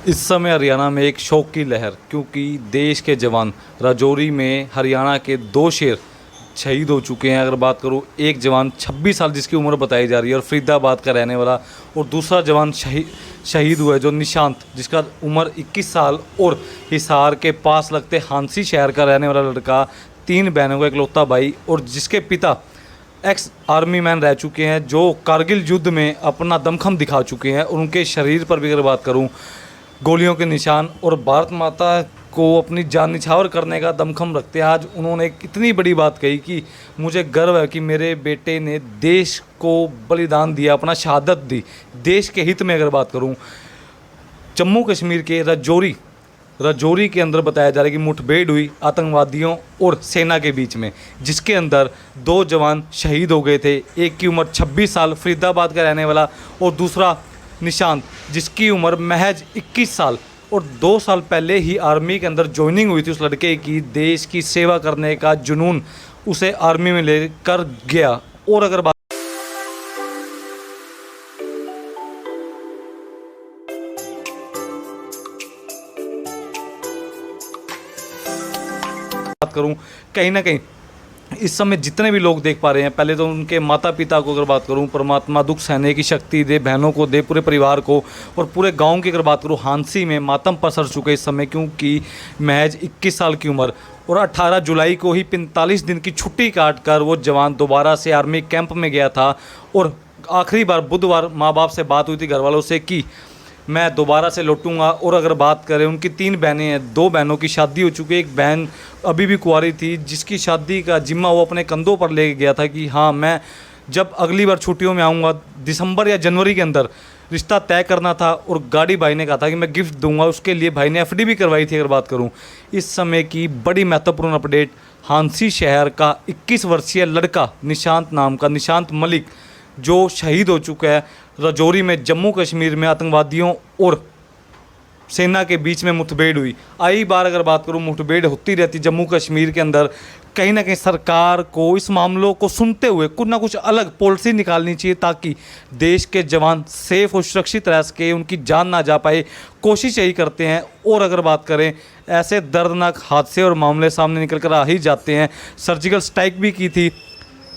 इस समय हरियाणा में एक शोक की लहर, क्योंकि देश के जवान राजौरी में हरियाणा के दो शेर शहीद हो चुके हैं। अगर बात करूं, एक जवान 26 साल जिसकी उम्र बताई जा रही है और फरीदाबाद का रहने वाला, और दूसरा जवान शहीद हुआ है जो निशांत, जिसका उम्र 21 साल और हिसार के पास लगते हांसी शहर का रहने वाला लड़का, 3 बहनों का इकलौता भाई, और जिसके पिता एक्स आर्मी मैन रह चुके हैं, जो कारगिल युद्ध में अपना दमखम दिखा चुके हैं। और उनके शरीर पर भी अगर बात करूं, गोलियों के निशान, और भारत माता को अपनी जान निछावर करने का दमखम रखते हैं। आज उन्होंने एक इतनी बड़ी बात कही कि मुझे गर्व है कि मेरे बेटे ने देश को बलिदान दिया, अपना शहादत दी देश के हित में। अगर बात करूं, जम्मू कश्मीर के राजौरी के अंदर बताया जा रहा है कि मुठभेड़ हुई आतंकवादियों और सेना के बीच में, जिसके अंदर 2 जवान शहीद हो गए थे। एक की उम्र 26 साल फरीदाबाद का रहने वाला, और दूसरा निशांत जिसकी उम्र महज 21 साल, और 2 साल पहले ही आर्मी के अंदर ज्वाइनिंग हुई थी उस लड़के की। देश की सेवा करने का जुनून उसे आर्मी में लेकर गया। और अगर बात करूं, कहीं ना कहीं इस समय जितने भी लोग देख पा रहे हैं, पहले तो उनके माता पिता को अगर बात करूं, परमात्मा दुख सहने की शक्ति दे, बहनों को दे, पूरे परिवार को, और पूरे गांव की अगर बात करूं, हांसी में मातम पसर चुके इस समय, क्योंकि महज 21 साल की उम्र और 18 जुलाई को ही 45 दिन की छुट्टी काट कर वो जवान दोबारा से आर्मी कैंप में गया था। और आखिरी बार बुधवार माँ बाप से बात हुई थी घर वालों से कि मैं दोबारा से लौटूंगा। और अगर बात करें, उनकी 3 बहनें हैं, 2 बहनों की शादी हो चुकी है, एक बहन अभी भी कुंवारी थी, जिसकी शादी का जिम्मा वो अपने कंधों पर ले गया था कि हाँ, मैं जब अगली बार छुट्टियों में आऊँगा दिसंबर या जनवरी के अंदर रिश्ता तय करना था। और गाड़ी भाई ने कहा था कि मैं गिफ्ट दूंगा, उसके लिए भाई ने एफडी भी करवाई थी। अगर बात करूं, इस समय की बड़ी महत्वपूर्ण अपडेट, हांसी शहर का 21 वर्षीय लड़का निशांत नाम का, निशांत मलिक, जो शहीद हो चुका है राजौरी में, जम्मू कश्मीर में आतंकवादियों और सेना के बीच में मुठभेड़ हुई। आई बार अगर बात करूं, मुठभेड़ होती रहती जम्मू कश्मीर के अंदर। कहीं ना कहीं सरकार को इस मामलों को सुनते हुए कुछ ना कुछ अलग पॉलिसी निकालनी चाहिए, ताकि देश के जवान सेफ और सुरक्षित रह सके, उनकी जान ना जा पाए। कोशिश यही करते हैं। और अगर बात करें, ऐसे दर्दनाक हादसे और मामले सामने निकल कर आ ही जाते हैं। सर्जिकल स्ट्राइक भी की थी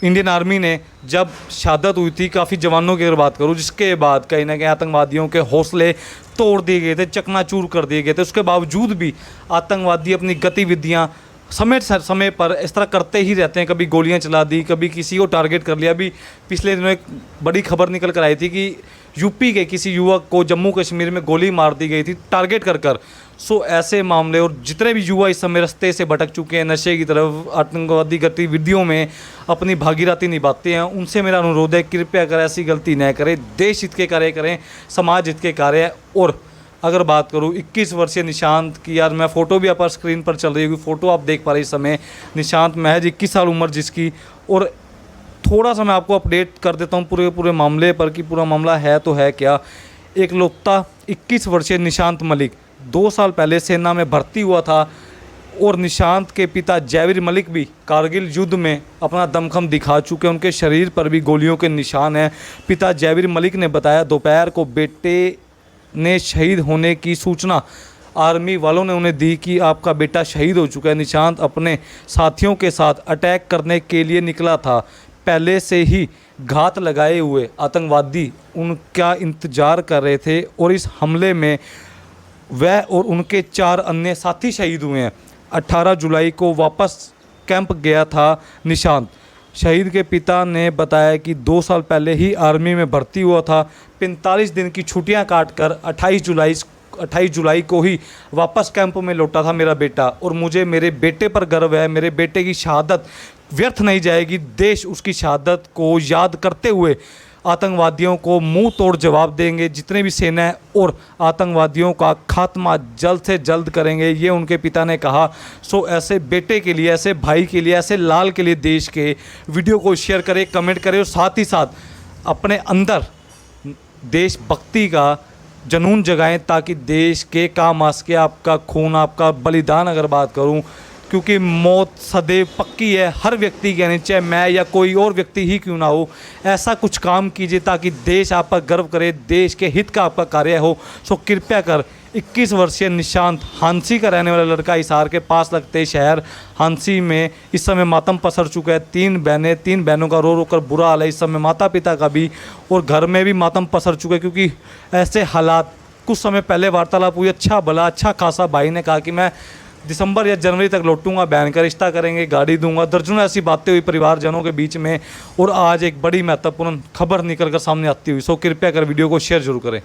इंडियन आर्मी ने जब शहादत हुई थी काफ़ी जवानों की अगर बात करूं, जिसके बाद कहीं ना कहीं आतंकवादियों के हौसले तोड़ दिए गए थे, चकनाचूर कर दिए गए थे। उसके बावजूद भी आतंकवादी अपनी गतिविधियां समय पर इस तरह करते ही रहते हैं। कभी गोलियां चला दी, कभी किसी को टारगेट कर लिया। अभी पिछले दिनों एक बड़ी खबर निकल कर आई थी कि यूपी के किसी युवक को जम्मू कश्मीर में गोली मार दी गई थी टारगेट कर। सो ऐसे मामले, और जितने भी युवा इस समय रास्ते से भटक चुके हैं, नशे की तरफ, आतंकवादी गतिविधियों में अपनी भागीदारी निभाते हैं, उनसे मेरा अनुरोध है, कृपया कर ऐसी गलती न करें। देश हित के कार्य करें, समाज हित के कार्य। और अगर बात करूं 21 वर्षीय निशांत की, यार मैं फ़ोटो भी आप स्क्रीन पर चल रही होगी, फ़ोटो आप देख पा रहे इस समय, निशांत महज 21 साल उम्र जिसकी। और थोड़ा सा मैं आपको अपडेट कर देता हूं पूरे मामले पर कि पूरा मामला है तो है क्या। एक लौता 21 वर्षीय निशांत मलिक 2 साल पहले सेना में भर्ती हुआ था, और निशांत के पिता जयवीर मलिक भी कारगिल युद्ध में अपना दमखम दिखा चुके हैं। उनके शरीर पर भी गोलियों के निशान हैं। पिता जयवीर मलिक ने बताया दोपहर को बेटे ने शहीद होने की सूचना आर्मी वालों ने उन्हें दी कि आपका बेटा शहीद हो चुका है। निशांत अपने साथियों के साथ अटैक करने के लिए निकला था। पहले से ही घात लगाए हुए आतंकवादी उनका इंतजार कर रहे थे, और इस हमले में वह और उनके 4 अन्य साथी शहीद हुए हैं। 18 जुलाई को वापस कैंप गया था निशांत। शहीद के पिता ने बताया कि 2 साल पहले ही आर्मी में भर्ती हुआ था। 45 दिन की छुट्टियां काटकर 28 जुलाई को ही वापस कैंप में लौटा था मेरा बेटा, और मुझे मेरे बेटे पर गर्व है। मेरे बेटे की शहादत व्यर्थ नहीं जाएगी। देश उसकी शहादत को याद करते हुए आतंकवादियों को मुंह तोड़ जवाब देंगे। जितने भी सेना है और आतंकवादियों का खात्मा जल्द से जल्द करेंगे, ये उनके पिता ने कहा। सो ऐसे बेटे के लिए, ऐसे भाई के लिए, ऐसे लाल के लिए देश के वीडियो को शेयर करें, कमेंट करें, और साथ ही साथ अपने अंदर देशभक्ति का जुनून जगाएं, ताकि देश के काम आ सके। आपका खून, आपका बलिदान अगर बात करूं क्योंकि मौत सदैव पक्की है। हर व्यक्ति कहने, चाहे मैं या कोई और व्यक्ति ही क्यों ना हो, ऐसा कुछ काम कीजिए ताकि देश आप पर गर्व करे, देश के हित का आपका कार्य हो। सो कृपया कर 21 वर्षीय निशांत हांसी का रहने वाला लड़का हिसार के पास लगते शहर हांसी में इस समय मातम पसर चुका है। 3 बहनों का रो रो कर बुरा हाल है। इस समय माता पिता का भी और घर में भी मातम पसर चुका है, क्योंकि ऐसे हालात कुछ समय पहले वार्तालाप हुई। अच्छा खासा भाई ने कहा कि मैं दिसंबर या जनवरी तक लौटूंगा, बहन का रिश्ता करेंगे, गाड़ी दूंगा। दर्जनों ऐसी बातें हुई परिवारजनों के बीच में, और आज एक बड़ी महत्वपूर्ण खबर निकल कर सामने आती हुई। सो कृपया कर वीडियो को शेयर जरूर करें।